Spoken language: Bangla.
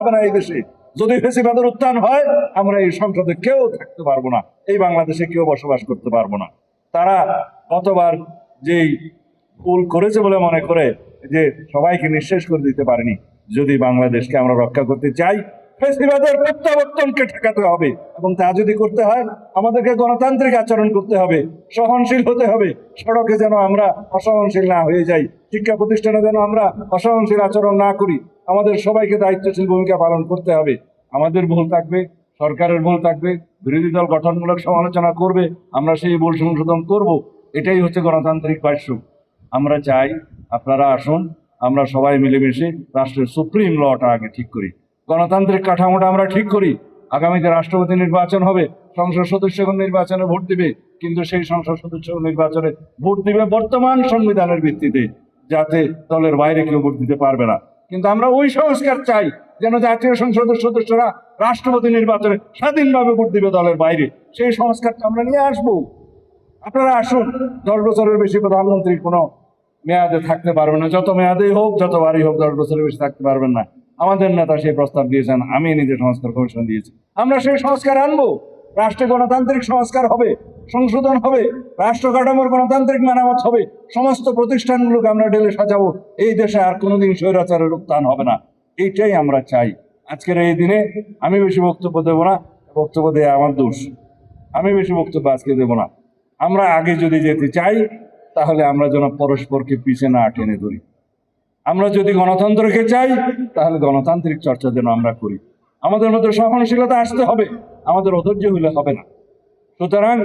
না এই দেশে। যদি ফেসিবাদের উত্থান হয়, আমরা এই সংসদে কেউ থাকতে পারবো না, এই বাংলাদেশে কেউ বসবাস করতে পারবো না। তারা গতবার যেই ভুল করেছে বলে মনে করে যে সবাইকে নিঃশেষ করে দিতে পারেনি। যদি বাংলাদেশকে আমরা রক্ষা করতে চাই, ফেসিবাদের প্রত্যাবর্তনকে ঠেকাতে হবে, এবং তা যদি করতে হয় আমাদেরকে গণতান্ত্রিক আচরণ করতে হবে, সহনশীল হতে হবে। সড়কে যেন আমরা অসহনশীল না হয়ে যাই, শিক্ষা প্রতিষ্ঠানে যেন আমরা অসহনশীল আচরণ না করি। আমাদের সবাইকে দায়িত্বশীল ভূমিকা পালন করতে হবে। আমাদের ভুল থাকবে, সরকারের ভুল থাকবে, বিরোধী দল গঠনমূলক সমালোচনা করবে, আমরা সেই ভুল সংশোধন করব। এটাই হচ্ছে গণতান্ত্রিক বাক্য। আমরা চাই আপনারা আসুন, আমরা সবাই মিলেমিশে রাষ্ট্রের সুপ্রিম লটা আগে ঠিক করি, গণতান্ত্রিক কাঠামোটা আমরা ঠিক করি। আগামীতে রাষ্ট্রপতি নির্বাচন হবে, সংসদ সদস্যগণ নির্বাচনে ভোট দিবে, কিন্তু সেই সংসদ সদস্য নির্বাচনে ভোট দিবে বর্তমান সংবিধানের ভিত্তিতে, যাতে দলের বাইরে কেউ ভোট দিতে পারবে না। কিন্তু আমরা ওই সংস্কার চাই যেন জাতীয় সংসদের সদস্যরা রাষ্ট্রপতি নির্বাচনে স্বাধীনভাবে ভোট দিবে দলের বাইরে। সেই সংস্কারটা আমরা নিয়ে আসবো। আপনারা আসুন। 10 বছরের বেশি প্রধানমন্ত্রী কোনো মেয়াদে থাকতে পারবেন না, যত মেয়াদেই হোক, যতবারই হোক, 10 বছরের বেশি থাকতে পারবেন না। আমাদের নেতা সেই প্রস্তাব দিয়েছেন, আমি নিজে সংস্কার কমিশন দিয়েছি। আমরা সেই সংস্কার আনবো, রাষ্ট্রে গণতান্ত্রিক সংস্কার হবে, সংশোধন হবে, রাষ্ট্র কাঠামোর গণতান্ত্রিক মেরামত হবে, সমস্ত প্রতিষ্ঠানগুলোকে আমরা ঢেলে সাজাবো। এই দেশে আর কোনোদিন স্বৈরাচারের উত্থান হবে না, এইটাই আমরা চাই। আজকের এই দিনে আমি বেশি বক্তব্য দেবো না, বক্তব্য দেওয়া আমার দোষ, আমি বেশি বক্তব্য আজকে দেবো না। আমরা আগে যদি যেতে চাই, তাহলে আমরা যেন পরস্পরকে পিছিয়ে না টেনে ধরি। আমরা যদি গণতন্ত্রকে চাই, তাহলে গণতান্ত্রিক চর্চা যেন আমরা করি। আমাদের মধ্যে সহনশীলতা আসতে হবে, আমাদের অধৈর্য হইলে হবে না। সুতরাং